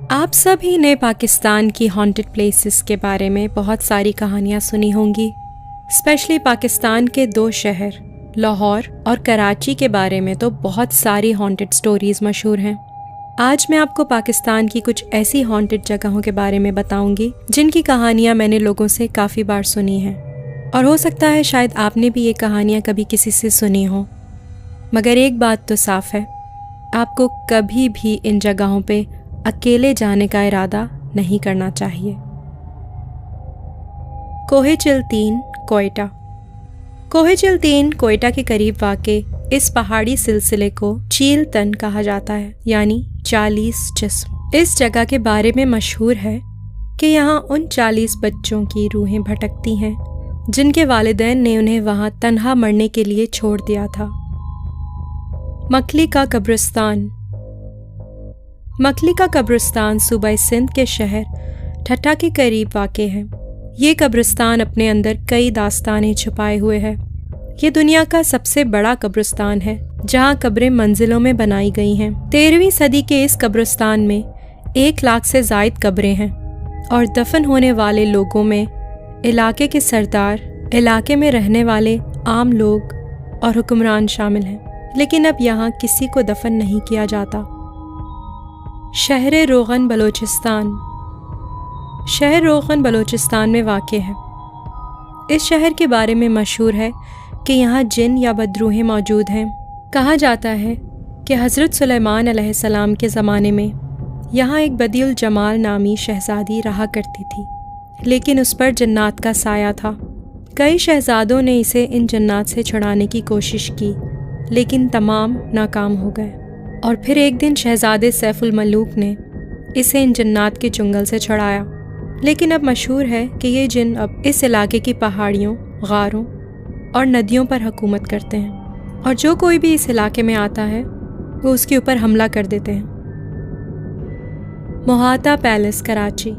آپ سبھی نے پاکستان کی ہانٹڈ پلیسز کے بارے میں بہت ساری کہانیاں سنی ہوں گی، اسپیشلی پاکستان کے 2 شہر لاہور اور کراچی کے بارے میں تو بہت ساری ہانٹڈ سٹوریز مشہور ہیں۔ آج میں آپ کو پاکستان کی کچھ ایسی ہانٹڈ جگہوں کے بارے میں بتاؤں گی جن کی کہانیاں میں نے لوگوں سے کافی بار سنی ہیں، اور ہو سکتا ہے شاید آپ نے بھی یہ کہانیاں کبھی کسی سے سنی ہوں، مگر ایک بات تو صاف ہے، آپ کو کبھی بھی ان جگہوں پہ اکیلے جانے کا ارادہ نہیں کرنا چاہیے۔ کوہ چلتین، کوئٹہ۔ کوہ چلتین کوئٹہ کے قریب واقع اس پہاڑی سلسلے کو چیل تن کہا جاتا ہے، یعنی 40 جسم۔ اس جگہ کے بارے میں مشہور ہے کہ یہاں ان 40 بچوں کی روحیں بھٹکتی ہیں جن کے والدین نے انہیں وہاں تنہا مرنے کے لیے چھوڑ دیا تھا۔ مکھلی کا قبرستان۔ مکھلی کا قبرستان صوبہ سندھ کے شہر ٹھٹھہ کے قریب واقع ہے۔ یہ قبرستان اپنے اندر کئی داستانیں چھپائے ہوئے ہے۔ یہ دنیا کا سب سے بڑا قبرستان ہے جہاں قبریں منزلوں میں بنائی گئی ہیں۔ 13ویں صدی کے اس قبرستان میں 1 لاکھ سے زائد قبریں ہیں، اور دفن ہونے والے لوگوں میں علاقے کے سردار، علاقے میں رہنے والے عام لوگ اور حکمران شامل ہیں، لیکن اب یہاں کسی کو دفن نہیں کیا جاتا۔ شہر روغن بلوچستان۔ شہر روغن بلوچستان میں واقع ہے۔ اس شہر کے بارے میں مشہور ہے کہ یہاں جن یا بدروحیں موجود ہیں۔ کہا جاتا ہے کہ حضرت سلیمان علیہ السلام کے زمانے میں یہاں ایک بدیع الجمال نامی شہزادی رہا کرتی تھی، لیکن اس پر جنات کا سایہ تھا۔ کئی شہزادوں نے اسے ان جنات سے چھڑانے کی کوشش کی، لیکن تمام ناکام ہو گئے، اور پھر ایک دن شہزادے سیف الملوک نے اسے ان جنات کے چنگل سے چھڑایا۔ لیکن اب مشہور ہے کہ یہ جن اب اس علاقے کی پہاڑیوں، غاروں اور ندیوں پر حکومت کرتے ہیں، اور جو کوئی بھی اس علاقے میں آتا ہے وہ اس کے اوپر حملہ کر دیتے ہیں۔ موہاتا پیلس، کراچی۔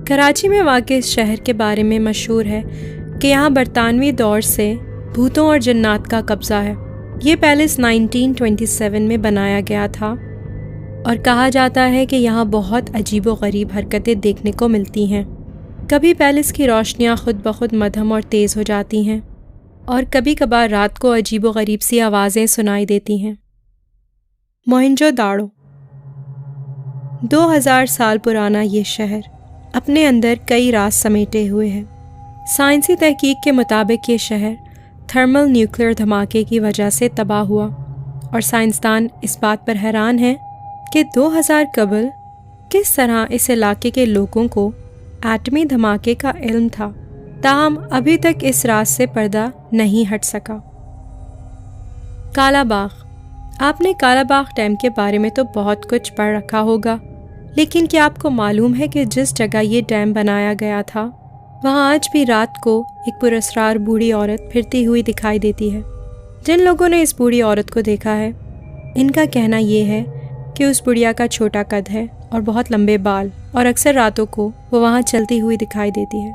کراچی میں واقع اس شہر کے بارے میں مشہور ہے کہ یہاں برطانوی دور سے بھوتوں اور جنات کا قبضہ ہے۔ یہ پیلس 1927 میں بنایا گیا تھا، اور کہا جاتا ہے کہ یہاں بہت عجیب و غریب حرکتیں دیکھنے کو ملتی ہیں۔ کبھی پیلس کی روشنیاں خود بخود مدھم اور تیز ہو جاتی ہیں، اور کبھی کبھار رات کو عجیب و غریب سی آوازیں سنائی دیتی ہیں۔ موہنجو داڑو۔ 2000 سال پرانا یہ شہر اپنے اندر کئی راز سمیٹے ہوئے ہے۔ سائنسی تحقیق کے مطابق یہ شہر تھرمل نیوکلیئر دھماکے کی وجہ سے تباہ ہوا، اور سائنسدان اس بات پر حیران ہیں کہ 2000 قبل کس طرح اس علاقے کے لوگوں کو ایٹمی دھماکے کا علم تھا، تاہم ابھی تک اس راز سے پردہ نہیں ہٹ سکا۔ کالا باغ۔ آپ نے کالا باغ ڈیم کے بارے میں تو بہت کچھ پڑھ رکھا ہوگا، لیکن کیا آپ کو معلوم ہے کہ جس جگہ یہ ڈیم بنایا گیا تھا وہاں آج بھی رات کو ایک پراسرار بوڑھی عورت پھرتی ہوئی دکھائی دیتی ہے؟ جن لوگوں نے اس بوڑھی عورت کو دیکھا ہے، ان کا کہنا یہ ہے کہ اس بڑھیا کا چھوٹا قد ہے اور بہت لمبے بال، اور اکثر راتوں کو وہ وہاں چلتی ہوئی دکھائی دیتی ہے۔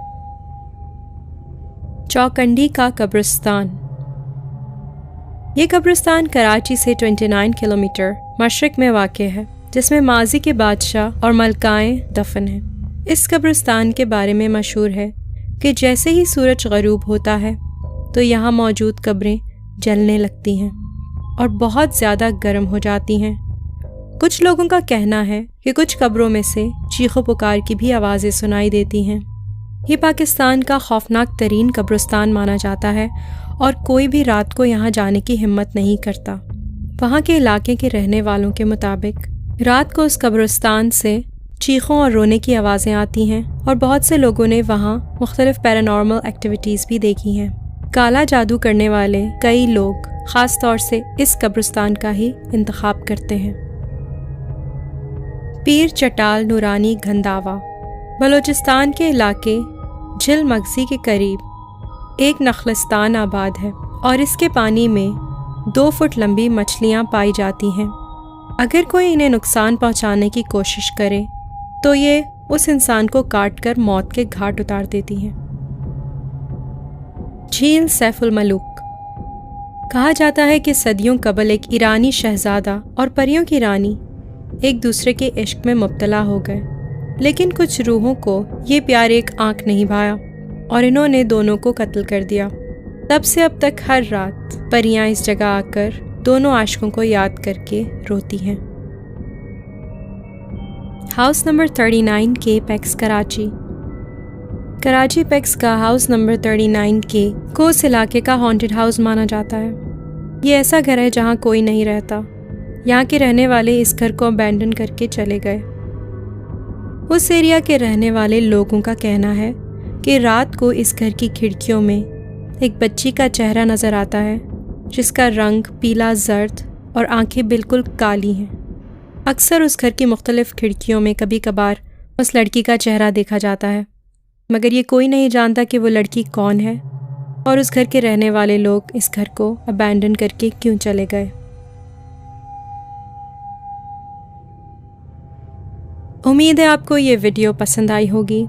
چوکنڈی کا قبرستان۔ یہ قبرستان کراچی سے 29 کلومیٹر مشرق میں واقع ہے، جس میں ماضی کے بادشاہ اور ملکائیں دفن ہیں۔ اس قبرستان کے بارے میں مشہور ہے کہ جیسے ہی سورج غروب ہوتا ہے تو یہاں موجود قبریں جلنے لگتی ہیں اور بہت زیادہ گرم ہو جاتی ہیں۔ کچھ لوگوں کا کہنا ہے کہ کچھ قبروں میں سے چیخ و پکار کی بھی آوازیں سنائی دیتی ہیں۔ یہ پاکستان کا خوفناک ترین قبرستان مانا جاتا ہے، اور کوئی بھی رات کو یہاں جانے کی ہمت نہیں کرتا۔ وہاں کے علاقے کے رہنے والوں کے مطابق رات کو اس قبرستان سے چیخوں اور رونے کی آوازیں آتی ہیں، اور بہت سے لوگوں نے وہاں مختلف پیرانارمل ایکٹیویٹیز بھی دیکھی ہیں۔ کالا جادو کرنے والے کئی لوگ خاص طور سے اس قبرستان کا ہی انتخاب کرتے ہیں۔ پیر چٹال نورانی گھنداوا۔ بلوچستان کے علاقے جھل مغزی کے قریب ایک نخلستان آباد ہے، اور اس کے پانی میں 2 فٹ لمبی مچھلیاں پائی جاتی ہیں۔ اگر کوئی انہیں نقصان پہنچانے کی کوشش کرے تو یہ اس انسان کو کاٹ کر موت کے گھاٹ اتار دیتی ہیں۔ جھیل سیف الملوک۔ کہا جاتا ہے کہ صدیوں قبل ایک ایرانی شہزادہ اور پریوں کی رانی ایک دوسرے کے عشق میں مبتلا ہو گئے، لیکن کچھ روحوں کو یہ پیار ایک آنکھ نہیں بھایا اور انہوں نے دونوں کو قتل کر دیا۔ تب سے اب تک ہر رات پریاں اس جگہ آ کر دونوں عاشقوں کو یاد کر کے روتی ہیں۔ ہاؤس نمبر 39 کے پیکس کراچی۔ کراچی پیکس کا ہاؤس نمبر 39 کے کو اس علاقے کا ہانٹڈ ہاؤس مانا جاتا ہے۔ یہ ایسا گھر ہے جہاں کوئی نہیں رہتا۔ یہاں کے رہنے والے اس گھر کو ابینڈن کر کے چلے گئے۔ اس ایریا کے رہنے والے لوگوں کا کہنا ہے کہ رات کو اس گھر کی کھڑکیوں میں ایک بچی کا چہرہ نظر آتا ہے جس کا رنگ پیلا زرد اور آنکھیں بالکل کالی ہیں۔ اکثر اس گھر کی مختلف کھڑکیوں میں کبھی کبھار اس لڑکی کا چہرہ دیکھا جاتا ہے، مگر یہ کوئی نہیں جانتا کہ وہ لڑکی کون ہے اور اس گھر کے رہنے والے لوگ اس گھر کو ابینڈن کر کے کیوں چلے گئے۔ امید ہے آپ کو یہ ویڈیو پسند آئی ہوگی۔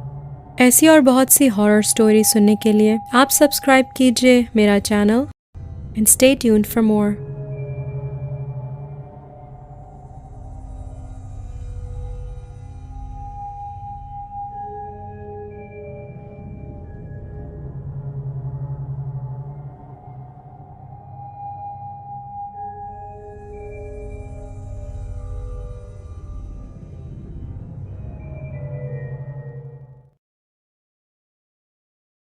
ایسی اور بہت سی ہارر سٹوری سننے کے لیے آپ سبسکرائب کیجئے میرا channel and stay tuned for more.